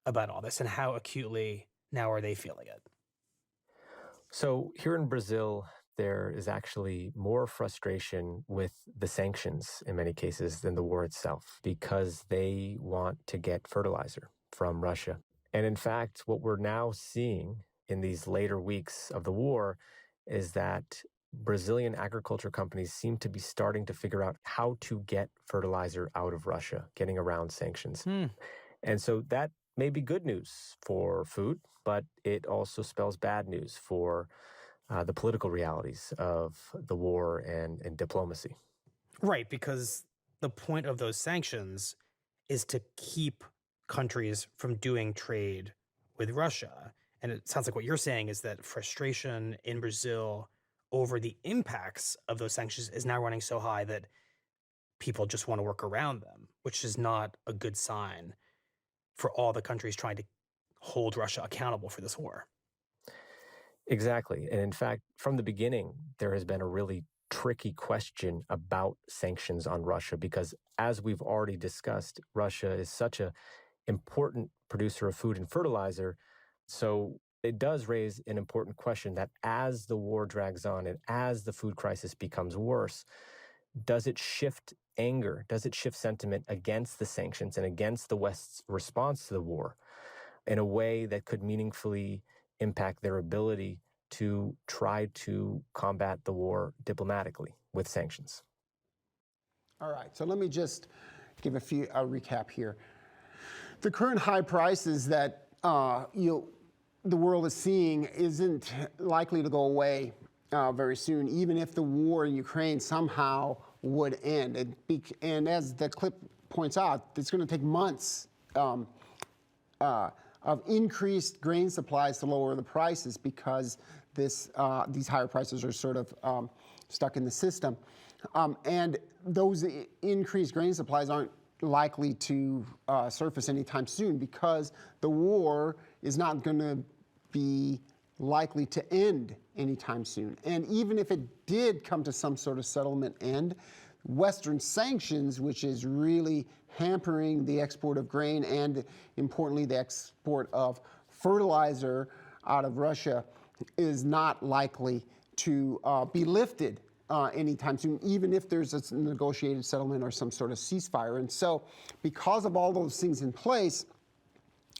about all this, and how acutely now are they feeling it? So here in Brazil, there is actually more frustration with the sanctions in many cases than the war itself, because they want to get fertilizer from Russia. And in fact, what we're now seeing in these later weeks of the war is that Brazilian agriculture companies seem to be starting to figure out how to get fertilizer out of Russia, getting around sanctions. And so that may be good news for food, but it also spells bad news for the political realities of the war and diplomacy. Right, because the point of those sanctions is to keep countries from doing trade with Russia. And it sounds like what you're saying is that frustration in Brazil over the impacts of those sanctions is now running so high that people just want to work around them, which is not a good sign for all the countries trying to hold Russia accountable for this war. Exactly. And in fact, from the beginning, there has been a really tricky question about sanctions on Russia because, as we've already discussed, Russia is such an important producer of food and fertilizer. So it does raise an important question that as the war drags on and as the food crisis becomes worse, does it shift anger? Does it shift sentiment against the sanctions and against the West's response to the war in a way that could meaningfully impact their ability to try to combat the war diplomatically with sanctions? All right, so let me just give a recap here. The current high prices that the world is seeing isn't likely to go away very soon, even if the war in Ukraine somehow would end. And as the clip points out, it's going to take months of increased grain supplies to lower the prices because these higher prices are sort of stuck in the system. And those increased grain supplies aren't likely to surface anytime soon because the war is not going to be likely to end anytime soon. And even if it did come to some sort of settlement end, Western sanctions, which is really hampering the export of grain and, importantly, the export of fertilizer out of Russia, is not likely to be lifted anytime soon, even if there's a negotiated settlement or some sort of ceasefire. And so, because of all those things in place,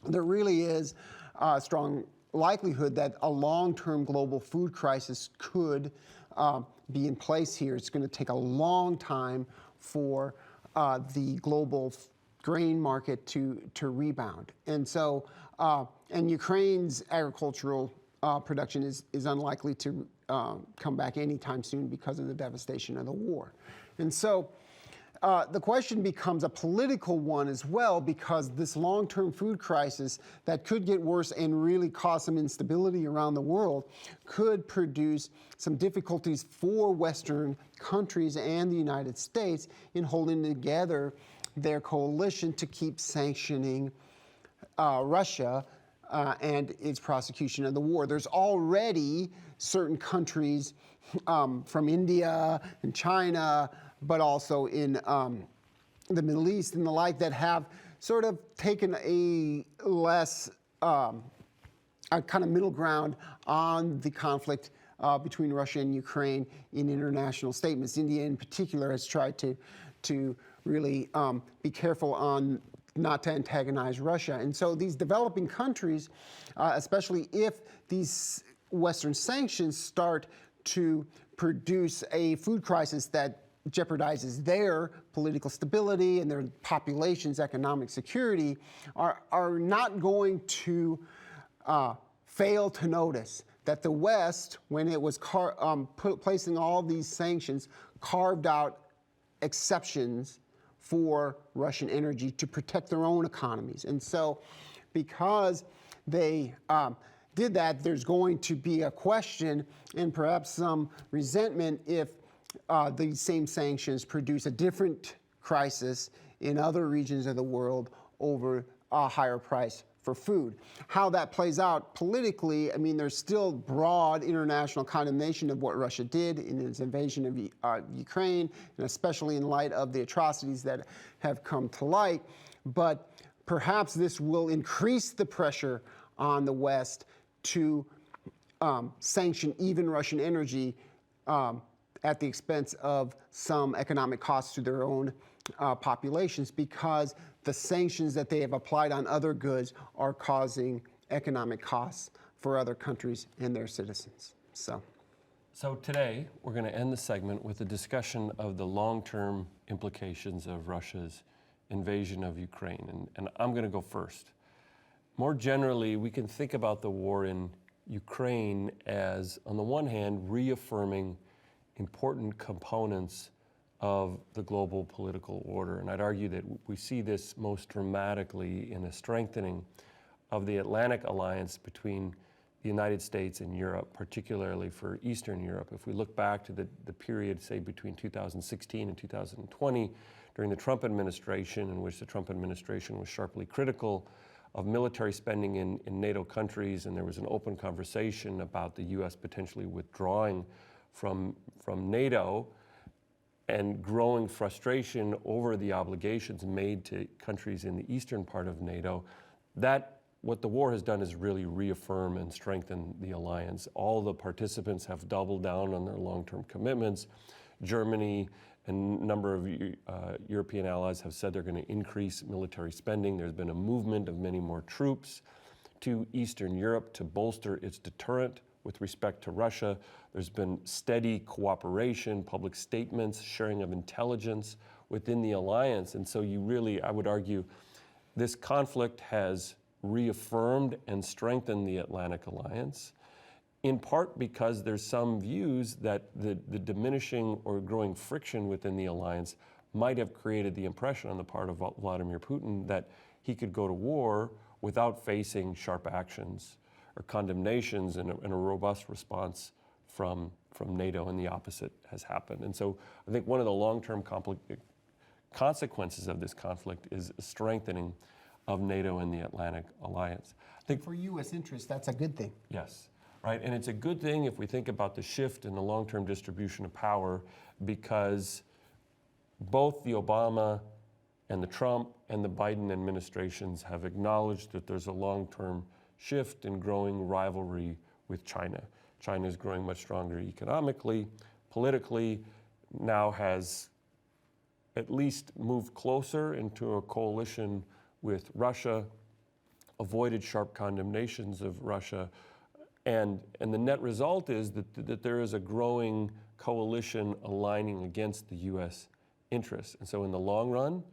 there really is a strong likelihood that a long-term global food crisis could be in place here. It's going to take a long time for the global grain market to rebound. And so, and Ukraine's agricultural production is unlikely to come back anytime soon because of the devastation of the war. And so the question becomes a political one as well, because this long-term food crisis that could get worse and really cause some instability around the world could produce some difficulties for Western countries and the United States in holding together their coalition to keep sanctioning Russia and its prosecution of the war. There's already certain countries from India and China, but also in the Middle East and the like, that have sort of taken a less, a kind of middle ground on the conflict between Russia and Ukraine in international statements. India in particular has tried to really be careful on not to antagonize Russia. And so these developing countries, especially if these Western sanctions start to produce a food crisis that jeopardizes their political stability and their population's economic security, are not going to fail to notice that the West, when it was placing all these sanctions, carved out exceptions for Russian energy to protect their own economies. And so because they did that, there's going to be a question and perhaps some resentment if these same sanctions produce a different crisis in other regions of the world over a higher price for food. How that plays out politically, I mean, there's still broad international condemnation of what Russia did in its invasion of Ukraine, and especially in light of the atrocities that have come to light. But perhaps this will increase the pressure on the West to sanction even Russian energy at the expense of some economic costs to their own populations, because the sanctions that they have applied on other goods are causing economic costs for other countries and their citizens. So today, we're going to end the segment with a discussion of the long-term implications of Russia's invasion of Ukraine. And I'm going to go first. more generally, we can think about the war in Ukraine as, on the one hand, reaffirming important components of the global political order. And I'd argue that we see this most dramatically in a strengthening of the Atlantic alliance between the United States and Europe, particularly for Eastern Europe. If we look back to the period, say, between 2016 and 2020, during the Trump administration, in which the Trump administration was sharply critical of military spending in NATO countries, and there was an open conversation about the U.S. potentially withdrawing from NATO, and growing frustration over the obligations made to countries in the eastern part of NATO, what the war has done is really reaffirm and strengthen the alliance. All the participants have doubled down on their long-term commitments. Germany and a number of European allies have said they're going to increase military spending. There's been a movement of many more troops to Eastern Europe to bolster its deterrent with respect to Russia. There's been steady cooperation, public statements, sharing of intelligence within the alliance. And so I would argue, this conflict has reaffirmed and strengthened the Atlantic alliance, in part because there's some views that the diminishing or growing friction within the alliance might have created the impression on the part of Vladimir Putin that he could go to war without facing sharp actions or condemnations and a robust response from NATO, and the opposite has happened. And so I think one of the long-term consequences of this conflict is a strengthening of NATO and the Atlantic alliance. I think for U.S. interests, that's a good thing. Yes, right, and it's a good thing if we think about the shift in the long-term distribution of power, because both the Obama and the Trump and the Biden administrations have acknowledged that there's a long-term shift in growing rivalry with China. China is growing much stronger economically, politically, now has at least moved closer into a coalition with Russia, avoided sharp condemnations of Russia, and the net result is that there is a growing coalition aligning against the U.S. interests. And so in the long run,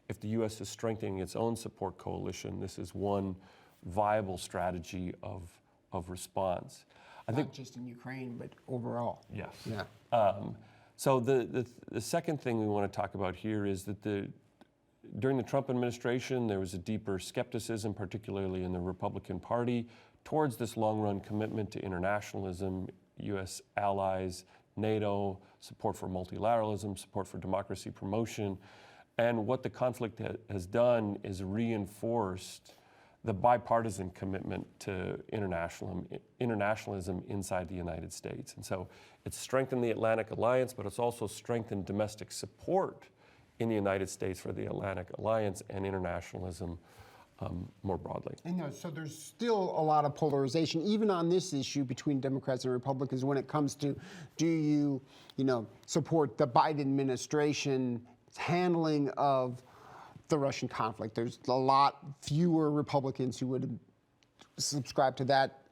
if the U.S. is strengthening its own support coalition, this is one viable strategy of response. I think not just in Ukraine, but overall. Yes. Yeah. So the second thing we want to talk about here is that during the Trump administration, there was a deeper skepticism, particularly in the Republican Party, towards this long-run commitment to internationalism, U.S. allies, NATO, support for multilateralism, support for democracy promotion. And what the conflict has done is reinforced the bipartisan commitment to internationalism inside the United States. And so it's strengthened the Atlantic Alliance, but it's also strengthened domestic support in the United States for the Atlantic Alliance and internationalism more broadly. And so there's still a lot of polarization, even on this issue between Democrats and Republicans when it comes to, do you support the Biden administration's handling of the Russian conflict? There's a lot fewer Republicans who would subscribe to that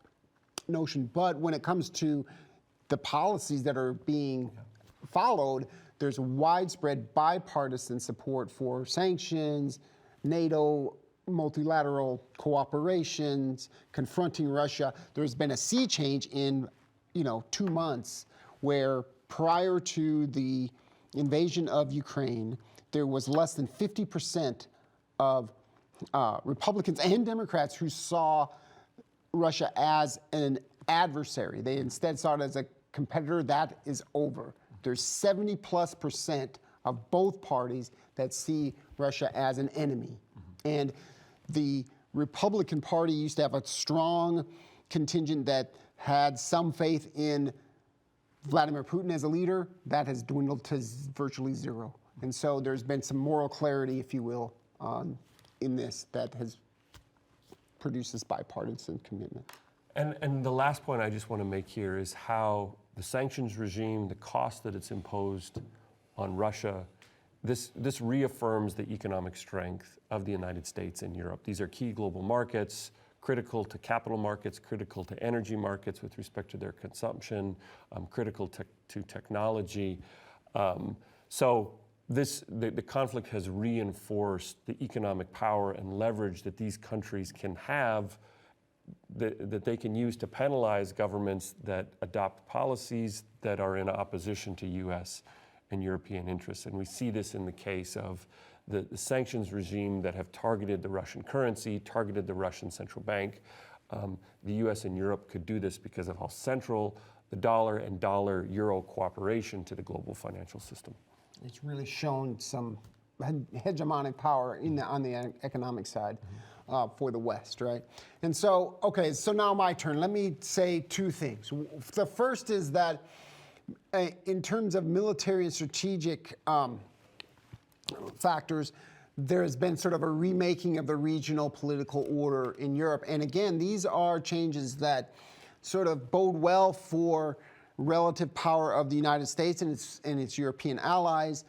notion. But when it comes to the policies that are being followed, there's widespread bipartisan support for sanctions, NATO, multilateral cooperations, confronting Russia. There's been a sea change in 2 months, where prior to the invasion of Ukraine, there was less than 50% of Republicans and Democrats who saw Russia as an adversary. They instead saw it as a competitor. That is over. There's 70+% of both parties that see Russia as an enemy. And the Republican Party used to have a strong contingent that had some faith in Vladimir Putin as a leader. That has dwindled to virtually zero. And so there's been some moral clarity, if you will, in this that has produced this bipartisan commitment. And the last point I just want to make here is how the sanctions regime, the cost that it's imposed on Russia, this reaffirms the economic strength of the United States and Europe. These are key global markets, critical to capital markets, critical to energy markets with respect to their consumption, critical to technology. So the conflict has reinforced the economic power and leverage that these countries can have, that they can use to penalize governments that adopt policies that are in opposition to U.S. and European interests. And we see this in the case of the sanctions regime that have targeted the Russian currency, targeted the Russian central bank. The U.S. and Europe could do this because of how central the dollar and dollar-euro cooperation to the global financial system. It's really shown some hegemonic power on the economic side for the West, right? And so, okay, so now my turn. Let me say two things. The first is that in terms of military and strategic factors, there has been sort of a remaking of the regional political order in Europe. And again, these are changes that sort of bode well for relative power of the United States and its European allies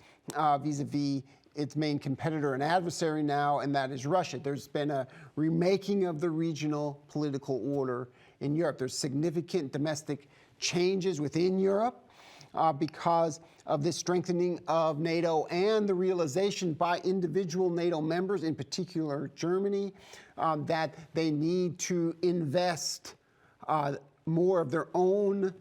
vis-a-vis its main competitor and adversary now, and that is Russia. There's been a remaking of the regional political order in Europe. There's significant domestic changes within Europe because of this strengthening of NATO and the realization by individual NATO members, in particular Germany, that they need to invest more of their own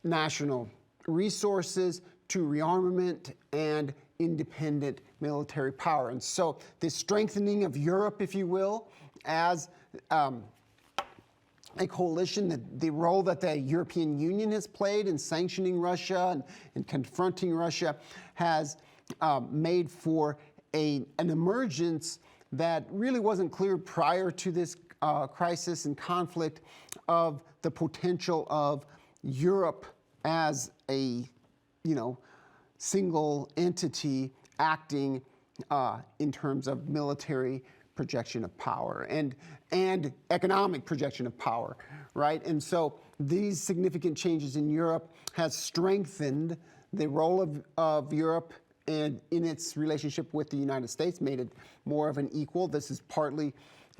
national resources to rearmament and independent military power. And so this strengthening of Europe, if you will, as a coalition, the role that the European Union has played in sanctioning Russia and confronting Russia has made for an emergence that really wasn't clear prior to this crisis and conflict of the potential of Europe as a, single entity acting in terms of military projection of power and economic projection of power, right? And so these significant changes in Europe has strengthened the role of Europe and in its relationship with the United States, made it more of an equal. This is partly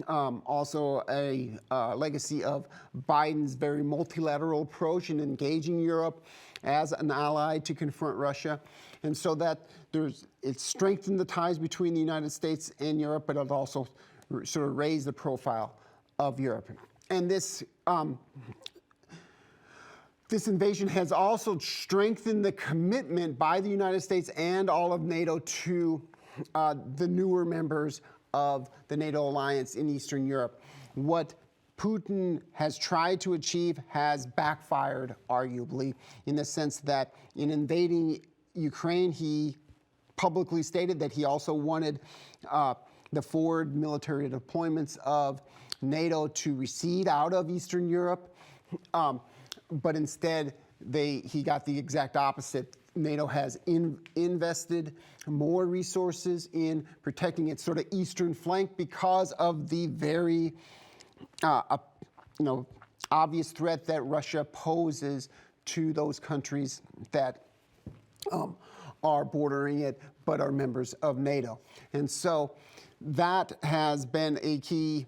also a legacy of Biden's very multilateral approach in engaging Europe as an ally to confront Russia. And so that it's strengthened the ties between the United States and Europe, but it also sort of raised the profile of Europe. And this invasion has also strengthened the commitment by the United States and all of NATO to the newer members of the NATO alliance in Eastern Europe. What Putin has tried to achieve has backfired, arguably, in the sense that in invading Ukraine, he publicly stated that he also wanted the forward military deployments of NATO to recede out of Eastern Europe. But instead, he got the exact opposite. NATO has invested more resources in protecting its sort of eastern flank because of the very obvious threat that Russia poses to those countries that are bordering it but are members of NATO. And so that has been a key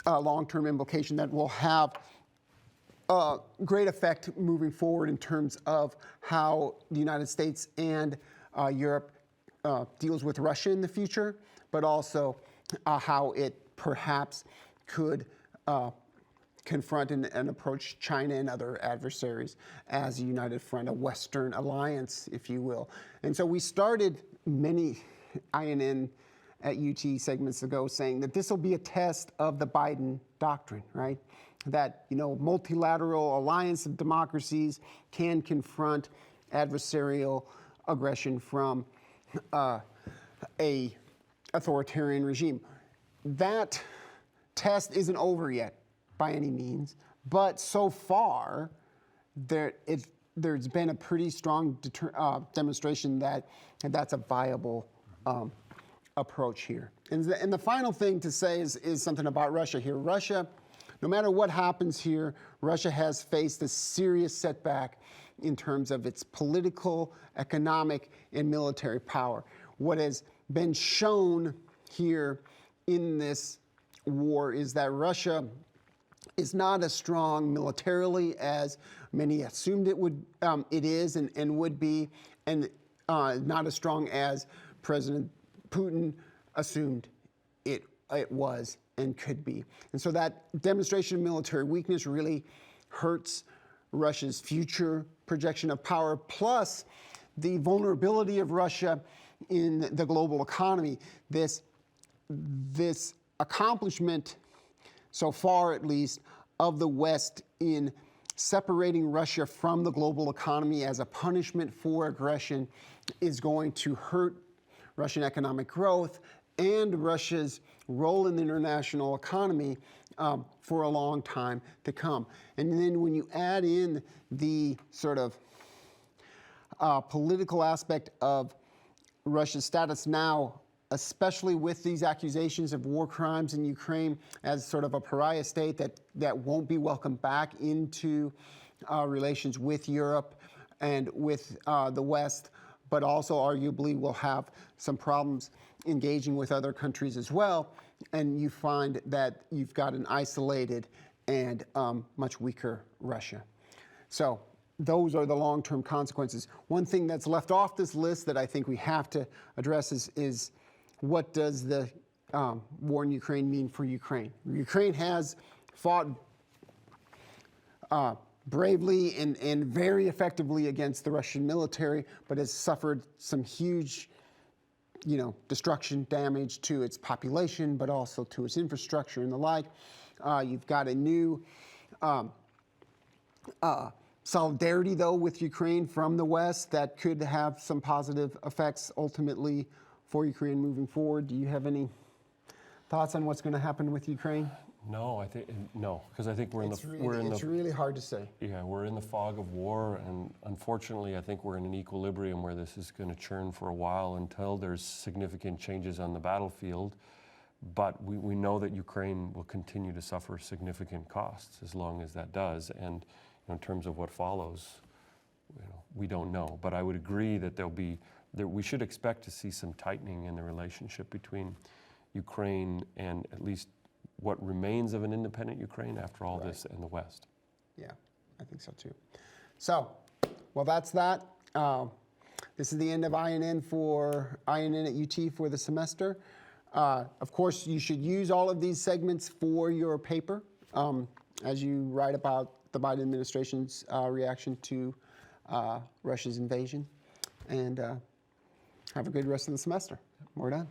long-term implication that will have great effect moving forward in terms of how the United States and Europe deals with Russia in the future, but also how it perhaps could confront and approach China and other adversaries as a united front, a Western alliance, if you will. And so we started many INN at UT segments ago saying that this will be a test of the Biden doctrine, right? That, multilateral alliance of democracies can confront adversarial aggression from a authoritarian regime. That test isn't over yet by any means, but so far there's been a pretty strong demonstration that that's a viable approach here. And the final thing to say is something about Russia here. Russia, no matter what happens here, Russia has faced a serious setback in terms of its political, economic, and military power. What has been shown here in this war is that Russia is not as strong militarily as many assumed it is and would be. And not as strong as President Putin assumed it was and could be. And so that demonstration of military weakness really hurts Russia's future projection of power, plus the vulnerability of Russia in the global economy. This accomplishment, so far at least, of the West in separating Russia from the global economy as a punishment for aggression is going to hurt Russian economic growth and Russia's role in the international economy for a long time to come. And then when you add in the sort of political aspect of Russia's status now, especially with these accusations of war crimes in Ukraine as sort of a pariah state that won't be welcomed back into relations with Europe and with the West, but also arguably will have some problems engaging with other countries as well. And you find that you've got an isolated and much weaker Russia. So those are the long-term consequences. One thing that's left off this list that I think we have to address is what does the war in Ukraine mean for Ukraine? Ukraine has fought bravely and very effectively against the Russian military, but has suffered some huge, destruction, damage to its population, but also to its infrastructure and the like. You've got a new solidarity, though, with Ukraine from the West that could have some positive effects ultimately for Ukraine moving forward. Do you have any thoughts on what's going to happen with Ukraine? No, because I think it's really hard to say. Yeah, we're in the fog of war, and unfortunately, I think we're in an equilibrium where this is going to churn for a while until there's significant changes on the battlefield. But we know that Ukraine will continue to suffer significant costs as long as that does. And in terms of what follows, we don't know. But I would agree that we should expect to see some tightening in the relationship between Ukraine and at least what remains of an independent Ukraine after all this and the West. Yeah, I think so too. So, well, that's that. This is the end of INN at UT for the semester. Of course, you should use all of these segments for your paper as you write about the Biden administration's reaction to Russia's invasion. And have a good rest of the semester. We're done.